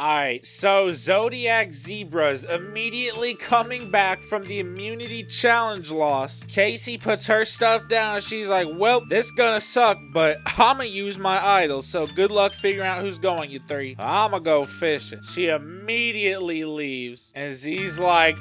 Alright, so Zodiac Zebras immediately coming back from the immunity challenge loss. Casey puts her stuff down. She's like, well, this gonna suck, but I'ma use my idols. So good luck figuring out who's going, you three. I'ma go fishing. She immediately leaves. And Z's like,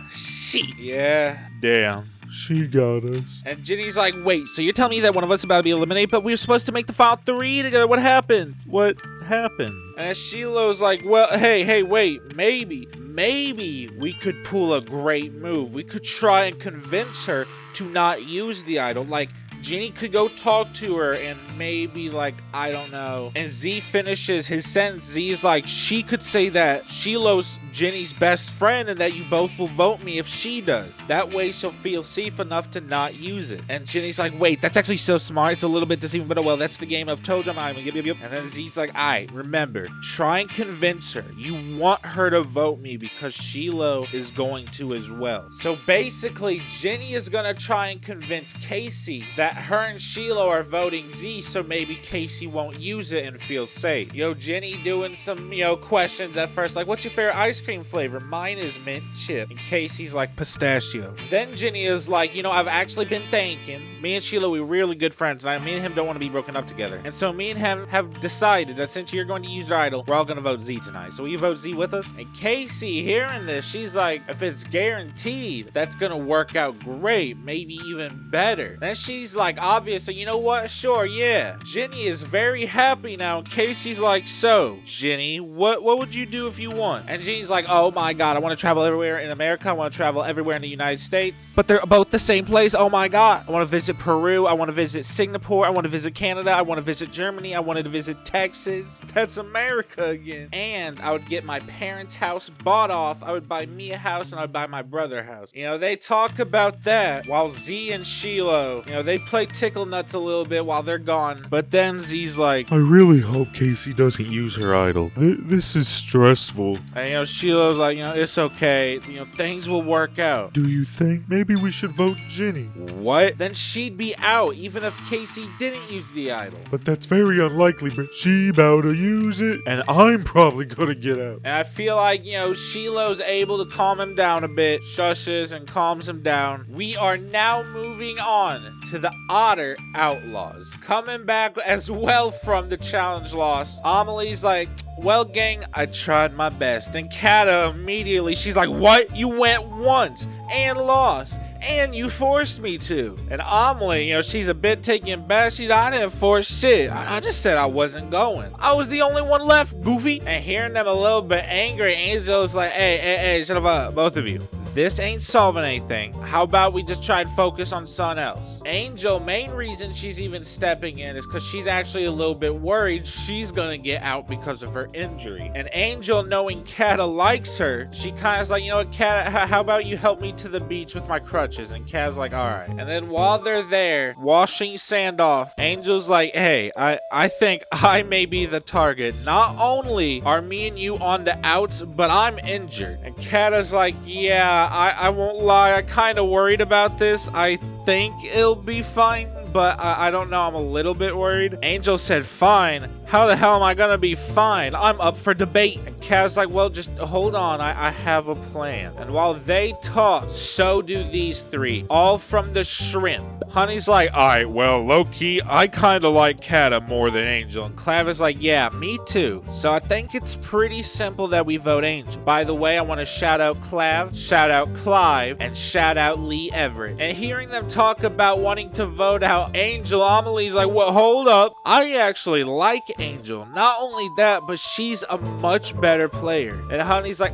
shit. Yeah, damn. She got us. And Ginny's like, wait, so you're telling me that one of us is about to be eliminated, but we were supposed to make the final 3 together? What happened? What happened? And Shiloh's like, well, hey, wait, maybe we could pull a great move. We could try and convince her to not use the idol. Like, Ginny could go talk to her and maybe, like, I don't know. And Z finishes his sentence. Z's like, she could say that Shiloh's Ginny's best friend and that you both will vote me if she does. That way she'll feel safe enough to not use it. And Ginny's like, wait, that's actually so smart. It's a little bit deceiving, but oh well, that's the game of told you. And then Z's like, alright, remember, try and convince her. You want her to vote me because Shiloh is going to as well. So basically, Ginny is gonna try and convince Casey that her and Shiloh are voting Z, so maybe Casey won't use it and feel safe. Ginny doing some, questions at first, like, what's your favorite ice cream flavor? Mine is mint chip. And Casey's like, pistachio. Then Ginny is like, I've actually been thinking, me and Shiloh, we're really good friends, and me and him don't want to be broken up together. And so me and him have decided that since you're going to use your idol, we're all going to vote Z tonight. So will you vote Z with us? And Casey, hearing this, she's like, if it's guaranteed, that's going to work out great, maybe even better. Then she's like, obviously, you know what? Sure, yeah. Ginny is very happy now. Casey's like, so, Ginny, what would you do if you won? And Ginny's like, oh my god, I want to travel everywhere in America. I want to travel everywhere in the United States. But they're both the same place. Oh my god. I want to visit Peru. I want to visit Singapore. I want to visit Canada. I want to visit Germany. I wanted to visit Texas. That's America again. And I would get my parents' house bought off. I would buy me a house and I would buy my brother a house. They talk about that while Z and Shiloh, they play tickle nuts a little bit while they're gone. But then Z's like, I really hope Casey doesn't use her idol. This is stressful. And Shiloh's like, it's okay. Things will work out. Do you think maybe we should vote Ginny? What? Then she'd be out even if Casey didn't use the idol. But that's very unlikely, but she about to use it, and I'm probably gonna get out. And I feel like, Shiloh's able to calm him down a bit, shushes and calms him down. We are now moving on to the Otter Outlaws. Coming back as well from the challenge loss, Amelie's like, well, gang, I tried my best. And Kata immediately, she's like, what? You went once and lost. And you forced me to. And Amelie, she's a bit taken back. She's like, I didn't force shit. I just said I wasn't going. I was the only one left, goofy. And hearing them a little bit angry, Angel's like, hey, shut up, both of you. This ain't solving anything. How about we just try and focus on something else? Angel, main reason she's even stepping in is because she's actually a little bit worried she's gonna get out because of her injury. And Angel, knowing Kata likes her, she kind of like, Kata, how about you help me to the beach with my crutches? And Kata's like, all right. And then while they're there, washing sand off, Angel's like, hey, I think I may be the target. Not only are me and you on the outs, but I'm injured. And Kata's like, yeah, I won't lie, I kind of worried about this. I think it'll be fine, but I don't know, I'm a little bit worried. Angel said, fine? How the hell am I gonna be fine? I'm up for debate. And Kaz's like, well, just hold on, I have a plan. And while they talk, so do these three, all from the shrimp. Honey's like, alright, well, low-key, I kinda like Kata more than Angel. And Clav is like, yeah, me too. So I think it's pretty simple that we vote Angel. By the way, I want to shout out Clav, shout out Clive, and shout out Lee Everett. And hearing them talk about wanting to vote out Angel, Amelie's like, well, hold up. I actually like Angel. Not only that, but she's a much better player. And Honey's like,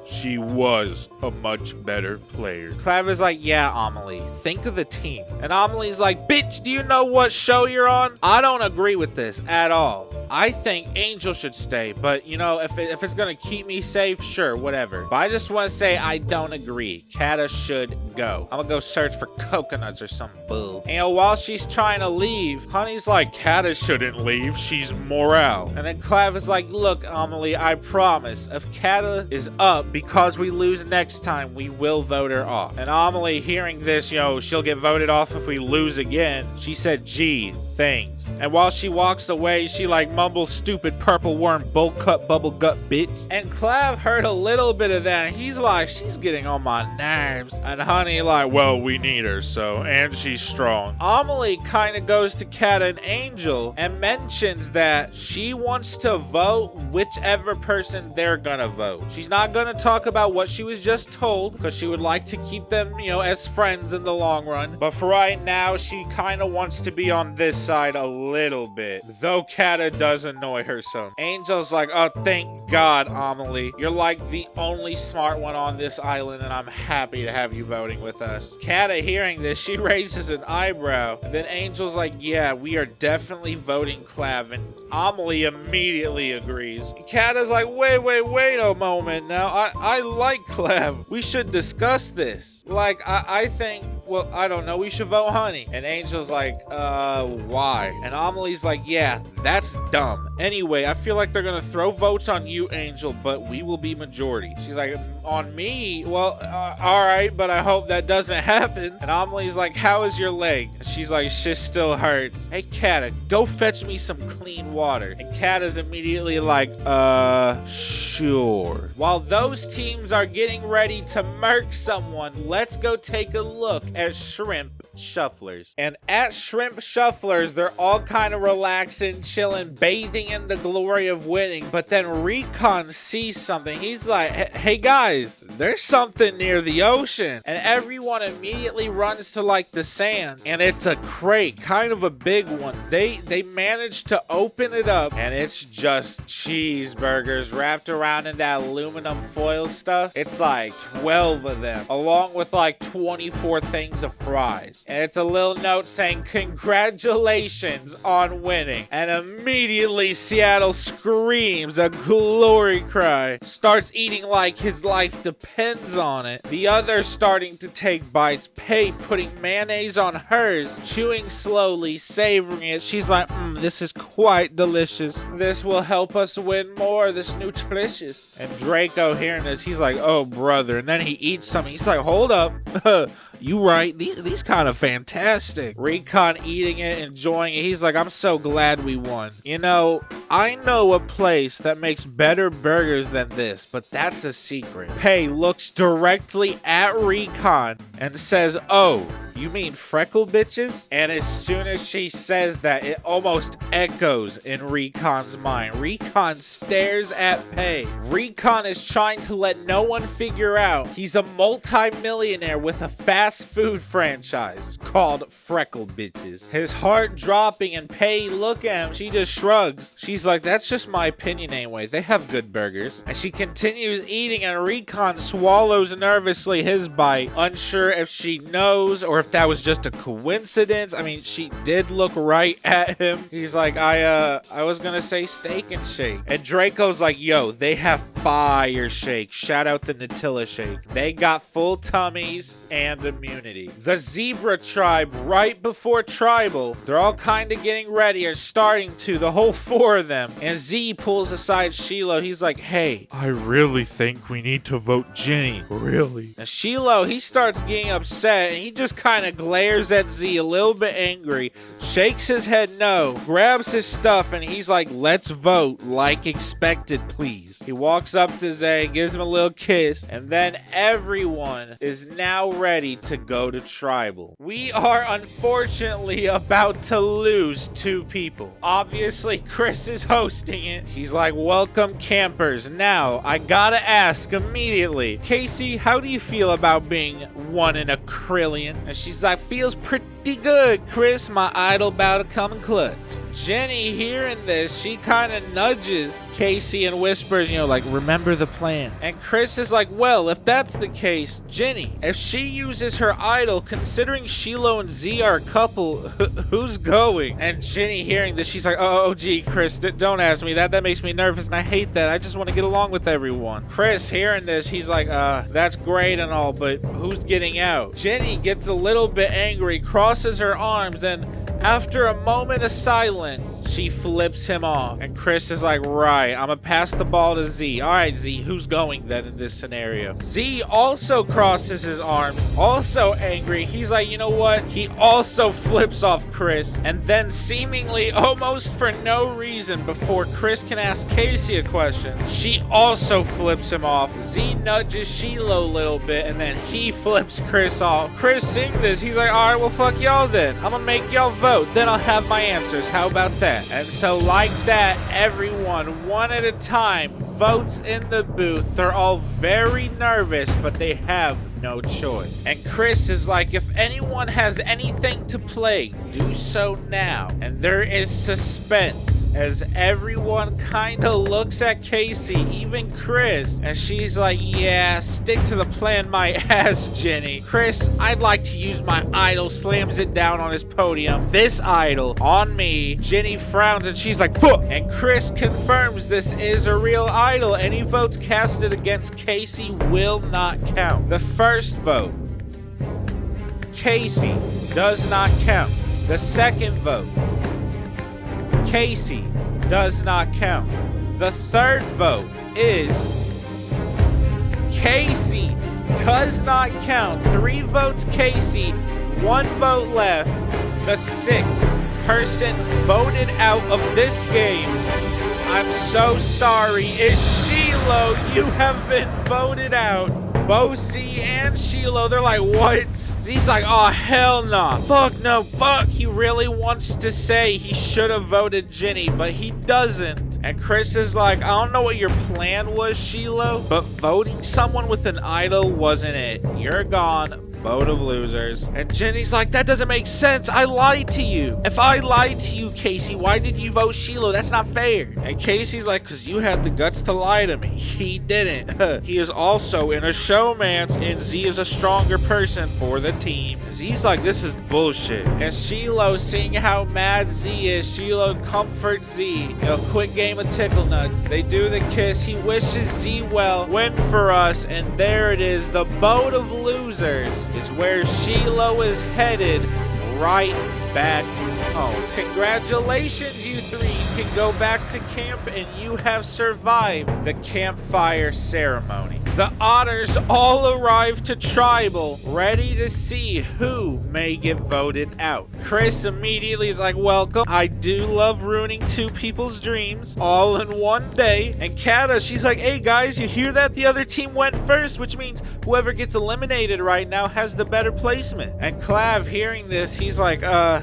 She was a much better player. Clav is like, yeah, Amelie, think of the team. And Amelie's like, bitch, do you know what show you're on? I don't agree with this at all. I think Angel should stay, but if it's gonna keep me safe, sure, whatever. But I just want to say I don't agree. Kata should go. I'm gonna go search for coconuts or some bull. And while she's trying to leave, Honey's like, Kata shouldn't leave. She's morale. And then Clav is like, look, Amelie, I promise, if Kata is up because we lose next time, we will vote her off. And Amelie, hearing this, she'll get voted off if we lose again. She said, gee, thanks. nerves. And while she walks away, she like mumbles stupid purple worm bowl cut bubble gut bitch. And Clav heard a little bit of that, and he's like, she's getting on my nerves. And Honey like, well, we need her, so, and she's strong. Amelie kind of goes to Cat and Angel and mentions that she wants to vote whichever person they're gonna vote. She's not gonna talk about what she was just told, because she would like to keep them, you know, as friends in the long run. But for right now, she kind of wants to be on this side a little bit, though Kata does annoy her some. Angel's like, oh, thank God, Amelie. You're like the only smart one on this island, and I'm happy to have you voting with us. Kata, hearing this, she raises an eyebrow. And then Angel's like, yeah, we are definitely voting Clav, and Amelie immediately agrees. Kata's like, wait a moment now. I like Clav. We should discuss this. Like, I think, well, I don't know, we should vote Honey. And Angel's like, why? And Amelie's like, yeah, that's dumb. Anyway, I feel like they're gonna throw votes on you, Angel, but we will be majority. She's like, on me? Well, alright, but I hope that doesn't happen. And Amelie's like, how is your leg? And she's like, shit still hurts. Hey, Kata, go fetch me some clean water. And Kata's immediately like, sure. While those teams are getting ready to murk someone, let's go take a look at Shrimp Shufflers. And at Shrimp Shufflers, they're all kind of relaxing, chilling, bathing in the glory of winning. But then Recon sees something. He's like, hey guys, there's something near the ocean. And everyone immediately runs to like the sand. And it's a crate, kind of a big one. They managed to open it up, and it's just cheeseburgers wrapped around in that aluminum foil stuff. It's like 12 of them, along with like 24 things of fries. And it's a little note saying, congratulations on winning. And immediately Seattle screams a glory cry. Starts eating like his life depends on it. The others starting to take bites. Pei putting mayonnaise on hers. Chewing slowly, savoring it. She's like, this is quite delicious. This will help us win more. This nutritious. And Draco hearing this, he's like, oh brother. And then he eats something. He's like, hold up. You right, these kind of fantastic. Recon eating it, enjoying it. He's like, I'm so glad we won. You know, I know a place that makes better burgers than this, but that's a secret. Pei looks directly at Recon and says, oh, you mean freckle bitches? And as soon as she says that, it almost echoes in Recon's mind. Recon stares at Pei. Recon is trying to let no one figure out he's a multi-millionaire with a fast food franchise called Freckle Bitches. His heart dropping, and Pei look at him. She just shrugs. She's like, that's just my opinion anyway. They have good burgers. And she continues eating, and Recon swallows nervously his bite, unsure if she knows or if that was just a coincidence. I mean, she did look right at him. He's like, I was gonna say steak and shake. And Draco's like, yo, they have fire shake. Shout out the Nutella shake. They got full tummies and immunity. The Zebra tribe, right before Tribal, they're all kind of getting ready, or starting to, the whole 4 of them. And Z pulls aside Shiloh. He's like, hey, I really think we need to vote Ginny. Really? and Shiloh, he starts getting upset, and he just kind of glares at Z, a little bit angry, shakes his head no, grabs his stuff, and he's like, let's vote like expected, please. He walks up to Zay, gives him a little kiss, and then everyone is now ready to go to Tribal. We are unfortunately about to lose 2 people. Obviously, Chris is hosting it. He's like, welcome campers. Now, I gotta ask immediately, Casey, how do you feel about being 1 in a trillion? And she's like, feels pretty good, Chris. My idol about to come in clutch. Jenny, hearing this, she kind of nudges Casey and whispers, you know, like, remember the plan. And Chris is like, well, if that's the case, Jenny, if she uses her idol, considering Shiloh and Z are a couple, who's going? And Jenny, hearing this, she's like, oh gee, Chris, don't ask me that. That makes me nervous, and I hate that. I just want to get along with everyone. Chris, hearing this, he's like, that's great and all, but who's getting out? Jenny gets a little bit angry, crosses her arms, and After a moment of silence, she flips him off. And Chris is like, right, I'm gonna pass the ball to Z. All right, Z, who's going then in this scenario? Z also crosses his arms, also angry. He's like, you know what? He also flips off Chris. And then seemingly almost for no reason, before Chris can ask Casey a question, she also flips him off. Z nudges Shiloh a little bit, and then he flips Chris off. Chris seeing this, he's like, all right, well, fuck y'all then. I'm gonna make y'all vote. Then I'll have my answers. How about that? And so like that, everyone, one at a time, votes in the booth. They're all very nervous, but they have no choice. And Chris is like, if anyone has anything to play, do so now. And there is suspense as everyone kind of looks at Casey, even Chris, and she's like, yeah, stick to the plan my ass, Jenny. Chris, I'd like to use my idol, slams it down on his podium. This idol on me. Jenny frowns and she's like, fuck. And Chris confirms this is a real idol. Any votes casted against Casey will not count. The first vote, Casey, does not count. The second vote, Casey, does not count. The third vote is Casey, does not count. 3 votes Casey, 1 vote left. The 6th person voted out of this game, I'm so sorry, is Shiloh. You have been voted out. Both Z and Shiloh, they're like, what? Z's like, oh, hell nah. Fuck no, fuck. He really wants to say he should have voted Jenny, but he doesn't. And Chris is like, I don't know what your plan was, Shiloh, but voting someone with an idol wasn't it. You're gone. Vote of losers. And Jenny's like, that doesn't make sense. I lied to you. If I lied to you, Casey, why did you vote Shiloh? That's not fair. And Casey's like, because you had the guts to lie to me. He didn't. He is also in a showmance, and Z is a stronger person for the team. Z's like, this is bullshit. And Shiloh, seeing how mad Z is, Shiloh comforts Z. Quick game of tickle nuts. They do the kiss. He wishes Z well. Win for us. And there it is. The boat of losers is where Shiloh is headed, right back home. Congratulations, you 3. You can go back to camp and you have survived the campfire ceremony. The otters all arrive to Tribal, ready to see who may get voted out. Chris immediately is like, welcome. I do love ruining 2 people's dreams all in one day. And Kata, she's like, hey guys, you hear that? The other team went first, which means whoever gets eliminated right now has the better placement. And Clav, hearing this, he's like,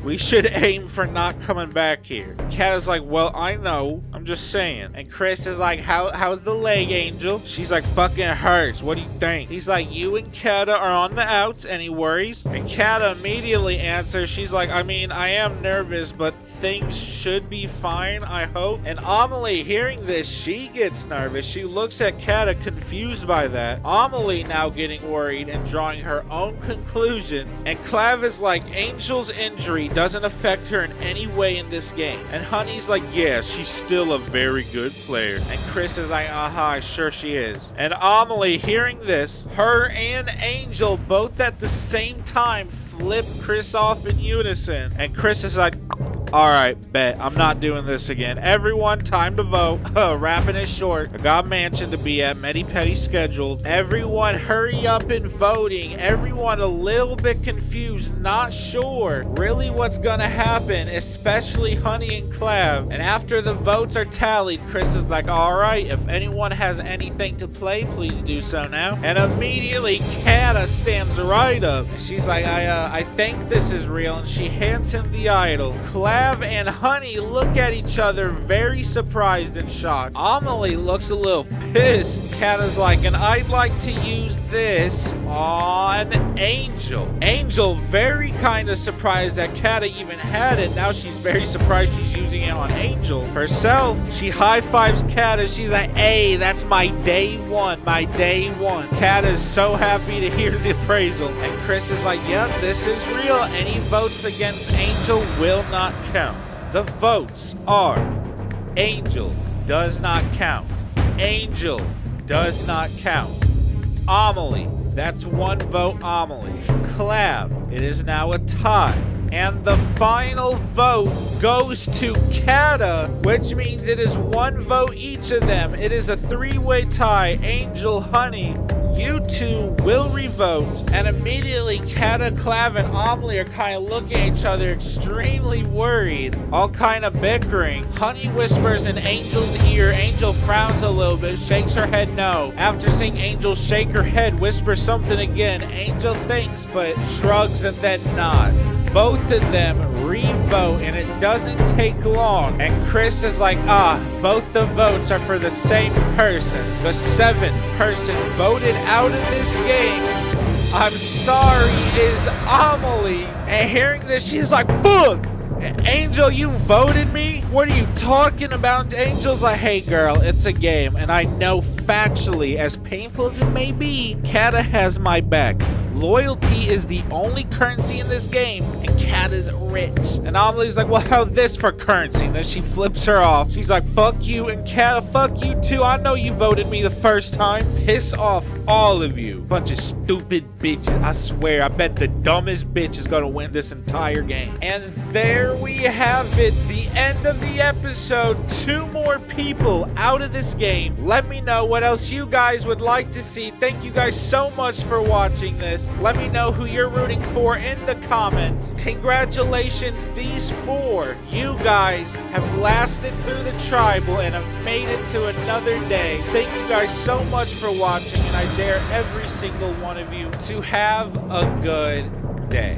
we should aim for not coming back here. Kata's like, well, I know. I'm just saying. And Chris is like, how's the leg, Angel? She's like, fucking hurts. What do you think? He's like, you and Kata are on the outs. Any worries? And Kata immediately answers, she's like, I mean, I am nervous, but things should be fine, I hope. And Amelie, hearing this, she gets nervous. She looks at Kata, confused by that. Amelie now getting worried and drawing her own conclusions. And Clav is like, Angel's injury doesn't affect her in any way in this game. And Honey's like, yeah, she's still a very good player. And Chris is like, sure she is. And Amelie, hearing this, her and Angel both at the same time flip Chris off in unison. And Chris is like, alright, bet. I'm not doing this again. Everyone, time to vote. Wrapping it short. I got mansion to be at. Medi Petty scheduled. Everyone, hurry up in voting. Everyone a little bit confused. Not sure really what's gonna happen. Especially Honey and Clav. And after the votes are tallied, Chris is like, alright, if anyone has anything to play, please do so now. And immediately, Kata stands right up. And she's like, I think this is real. And she hands him the idol. Clav and Honey look at each other very surprised and shocked. Amelie looks a little pissed. Kata's like, and I'd like to use this on Angel. Angel very kind of surprised that Kata even had it. Now she's very surprised she's using it on Angel herself. She high-fives Kata. She's like, hey, that's my day one. My day one. Kata's so happy to hear the appraisal. And Chris is like, yeah, this is real. Any votes against Angel will not count. The votes are Angel does not count. Angel does not count. Amelie, that's 1 vote Amelie. Clav, it is now a tie. And the final vote goes to Kata, which means it is 1 vote each of them. It is a 3-way tie. Angel, Honey, you two will revote. And immediately Kata, Clav, and Amelie are kind of looking at each other extremely worried, all kind of bickering. Honey whispers in Angel's ear. Angel frowns a little bit, shakes her head no. After seeing Angel shake her head, whispers something again. Angel thinks, but shrugs and then nods. Both of them revote, and it doesn't take long. And Chris is like, both the votes are for the same person. The 7th person voted out of this game, I'm sorry, is Amelie. And hearing this, she's like, fuck! Angel, you voted me? What are you talking about? Angel's like, hey girl, it's a game, and I know factually, as painful as it may be, Kata has my back. Loyalty is the only currency in this game, and Kat is rich. And Amelie's like, well, how this for currency? And then she flips her off. She's like, fuck you, and Kat, fuck you too. I know you voted me the first time. Piss off, all of you. Bunch of stupid bitches. I swear, I bet the dumbest bitch is gonna win this entire game. And there we have it, the end of the episode. 2 more people out of this game. Let me know what else you guys would like to see. Thank you guys so much for watching this. Let me know who you're rooting for in the comments. Congratulations, these 4. You guys have lasted through the tribal and have made it to another day. Thank you guys so much for watching, and I dare every single one of you to have a good day.